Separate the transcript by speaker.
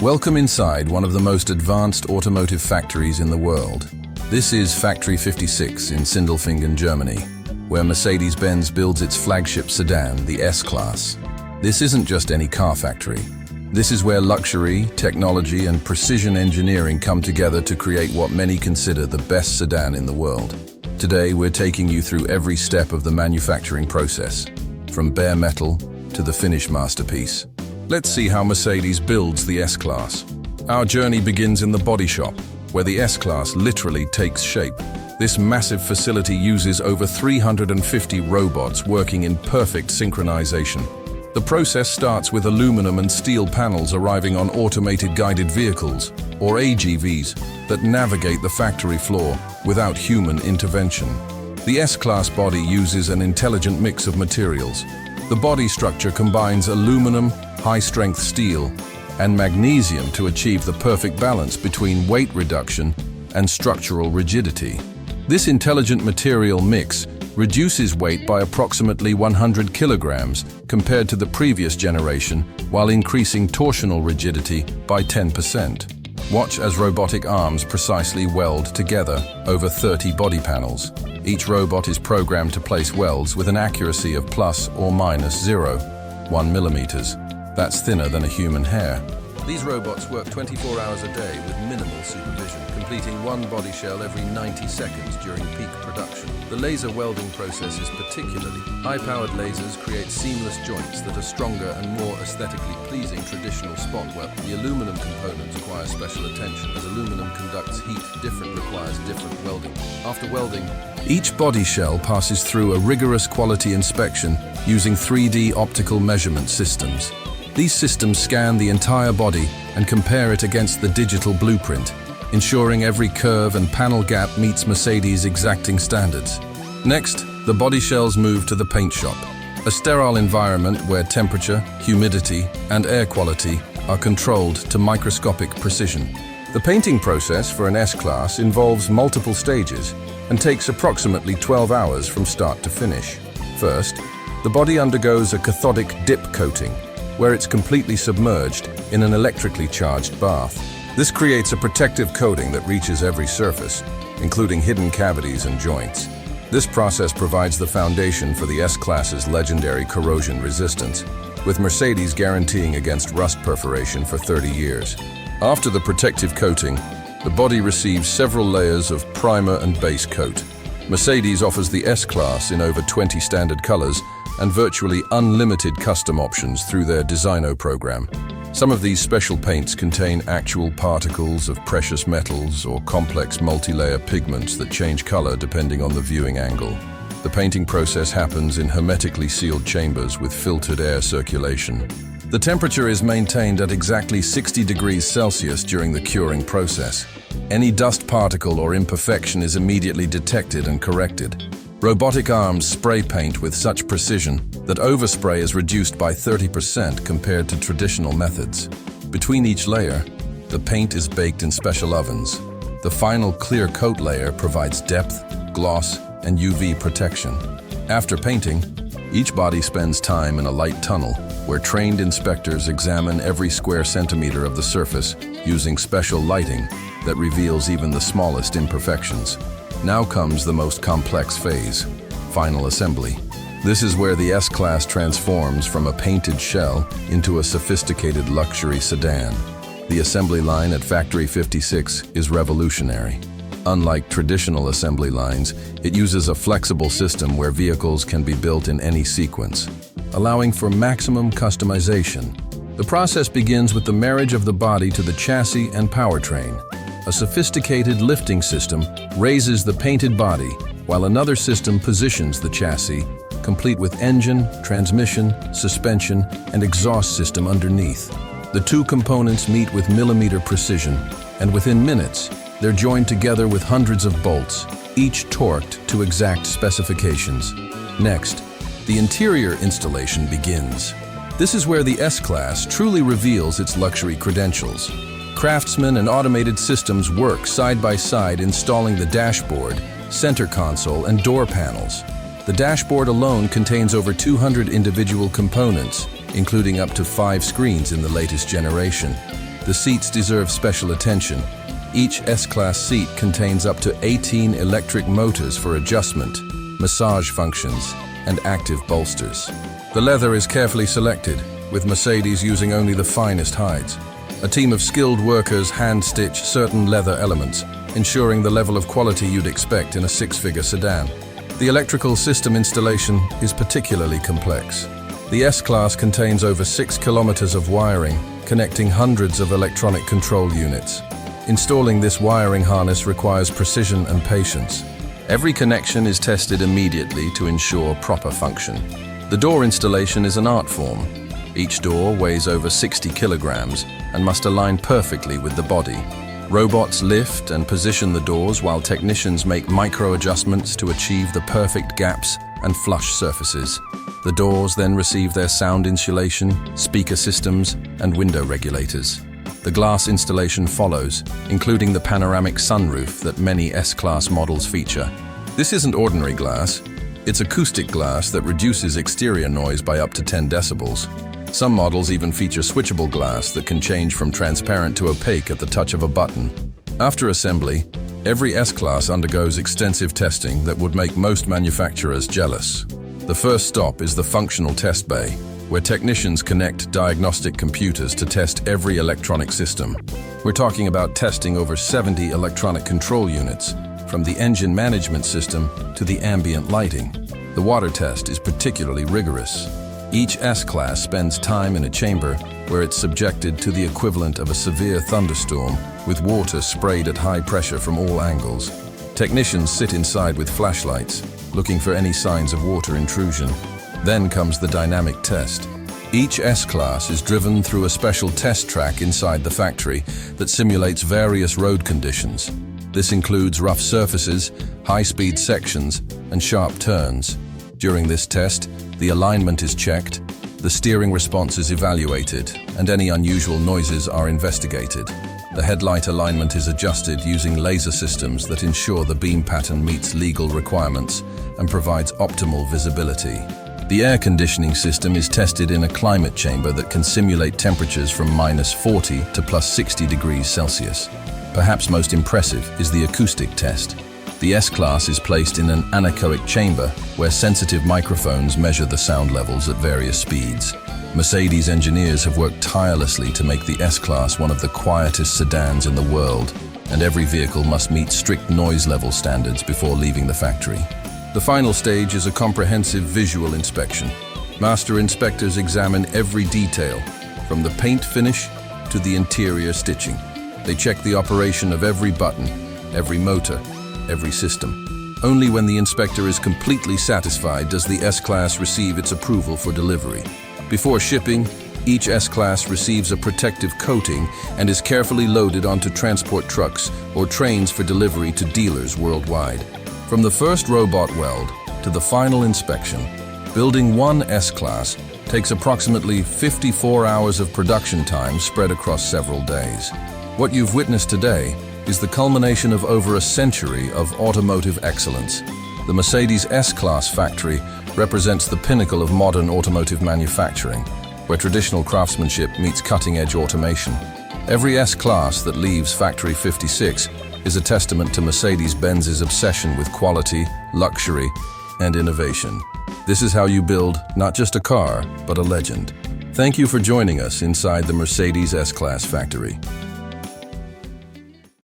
Speaker 1: Welcome inside one of the most advanced automotive factories in the world. This is Factory 56 in Sindelfingen, Germany, where Mercedes-Benz builds its flagship sedan, the S-Class. This isn't just any car factory. This is where luxury, technology, and precision engineering come together to create what many consider the best sedan in the world. Today, we're taking you through every step of the manufacturing process, from bare metal to the finished masterpiece. Let's see how Mercedes builds the S-Class. Our journey begins in the body shop, where the S-Class literally takes shape. This massive facility uses over 350 robots working in perfect synchronization. The process starts with aluminum and steel panels arriving on automated guided vehicles, or AGVs, that navigate the factory floor without human intervention. The S-Class body uses an intelligent mix of materials. The body structure combines aluminum, high-strength steel, and magnesium to achieve the perfect balance between weight reduction and structural rigidity. This intelligent material mix reduces weight by approximately 100 kilograms compared to the previous generation, while increasing torsional rigidity by 10%. Watch as robotic arms precisely weld together over 30 body panels. Each robot is programmed to place welds with an accuracy of plus or minus 0.1 millimeters. That's thinner than a human hair. These robots work 24 hours a day with minimal supervision, completing one body shell every 90 seconds during peak production. The laser welding process is particularly high-powered. Lasers create seamless joints that are stronger and more aesthetically pleasing traditional spot weld. The aluminum components require special attention. As aluminum conducts heat, requires different welding. After welding, each body shell passes through a rigorous quality inspection using 3D optical measurement systems. These systems scan the entire body and compare it against the digital blueprint, ensuring every curve and panel gap meets Mercedes' exacting standards. Next, the body shells move to the paint shop, a sterile environment where temperature, humidity, and air quality are controlled to microscopic precision. The painting process for an S-Class involves multiple stages and takes approximately 12 hours from start to finish. First, the body undergoes a cathodic dip coating, where it's completely submerged in an electrically charged bath. This creates a protective coating that reaches every surface, including hidden cavities and joints. This process provides the foundation for the S-Class's legendary corrosion resistance, with Mercedes guaranteeing against rust perforation for 30 years. After the protective coating, the body receives several layers of primer and base coat. Mercedes offers the S-Class in over 20 standard colors and virtually unlimited custom options through their Designo program. Some of these special paints contain actual particles of precious metals or complex multi-layer pigments that change color depending on the viewing angle. The painting process happens in hermetically sealed chambers with filtered air circulation. The temperature is maintained at exactly 60 degrees Celsius during the curing process. Any dust particle or imperfection is immediately detected and corrected. Robotic arms spray paint with such precision that overspray is reduced by 30% compared to traditional methods. Between each layer, the paint is baked in special ovens. The final clear coat layer provides depth, gloss, and UV protection. After painting, each body spends time in a light tunnel where trained inspectors examine every square centimeter of the surface using special lighting that reveals even the smallest imperfections. Now comes the most complex phase, final assembly. This is where the S-Class transforms from a painted shell into a sophisticated luxury sedan. The assembly line at Factory 56 is revolutionary. Unlike traditional assembly lines, it uses a flexible system where vehicles can be built in any sequence, allowing for maximum customization. The process begins with the marriage of the body to the chassis and powertrain. A sophisticated lifting system raises the painted body, while another system positions the chassis, complete with engine, transmission, suspension, and exhaust system underneath. The two components meet with millimeter precision, and within minutes, they're joined together with hundreds of bolts, each torqued to exact specifications. Next, the interior installation begins. This is where the S-Class truly reveals its luxury credentials. Craftsmen and automated systems work side by side, installing the dashboard, center console, and door panels. The dashboard alone contains over 200 individual components, including up to 5 screens in the latest generation. The seats deserve special attention. Each S-Class seat contains up to 18 electric motors for adjustment, massage functions, and active bolsters. The leather is carefully selected, with Mercedes using only the finest hides. A team of skilled workers hand-stitch certain leather elements, ensuring the level of quality you'd expect in a six-figure sedan. The electrical system installation is particularly complex. The S-Class contains over 6 kilometers of wiring, connecting hundreds of electronic control units. Installing this wiring harness requires precision and patience. Every connection is tested immediately to ensure proper function. The door installation is an art form. Each door weighs over 60 kilograms and must align perfectly with the body. Robots lift and position the doors while technicians make micro-adjustments to achieve the perfect gaps and flush surfaces. The doors then receive their sound insulation, speaker systems, and window regulators. The glass installation follows, including the panoramic sunroof that many S-Class models feature. This isn't ordinary glass. It's acoustic glass that reduces exterior noise by up to 10 decibels. Some models even feature switchable glass that can change from transparent to opaque at the touch of a button. After assembly, every S-Class undergoes extensive testing that would make most manufacturers jealous. The first stop is the functional test bay, where technicians connect diagnostic computers to test every electronic system. We're talking about testing over 70 electronic control units, from the engine management system to the ambient lighting. The water test is particularly rigorous. Each S-Class spends time in a chamber where it's subjected to the equivalent of a severe thunderstorm, with water sprayed at high pressure from all angles. Technicians sit inside with flashlights, looking for any signs of water intrusion. Then comes the dynamic test. Each S-Class is driven through a special test track inside the factory that simulates various road conditions. This includes rough surfaces, high-speed sections, and sharp turns. During this test, the alignment is checked, the steering response is evaluated, and any unusual noises are investigated. The headlight alignment is adjusted using laser systems that ensure the beam pattern meets legal requirements and provides optimal visibility. The air conditioning system is tested in a climate chamber that can simulate temperatures from -40 to +60 degrees Celsius. Perhaps most impressive is the acoustic test. The S-Class is placed in an anechoic chamber where sensitive microphones measure the sound levels at various speeds. Mercedes engineers have worked tirelessly to make the S-Class one of the quietest sedans in the world, and every vehicle must meet strict noise level standards before leaving the factory. The final stage is a comprehensive visual inspection. Master inspectors examine every detail, from the paint finish to the interior stitching. They check the operation of every button, every motor, every system. Only when the inspector is completely satisfied does the S-Class receive its approval for delivery. Before shipping, each S-Class receives a protective coating and is carefully loaded onto transport trucks or trains for delivery to dealers worldwide. From the first robot weld to the final inspection, building one S-Class takes approximately 54 hours of production time spread across several days. What you've witnessed today is the culmination of over a century of automotive excellence. The Mercedes S-Class factory represents the pinnacle of modern automotive manufacturing, where traditional craftsmanship meets cutting-edge automation. Every S-Class that leaves Factory 56 is a testament to Mercedes-Benz's obsession with quality, luxury, and innovation. This is how you build not just a car, but a legend. Thank you for joining us inside the Mercedes S-Class factory.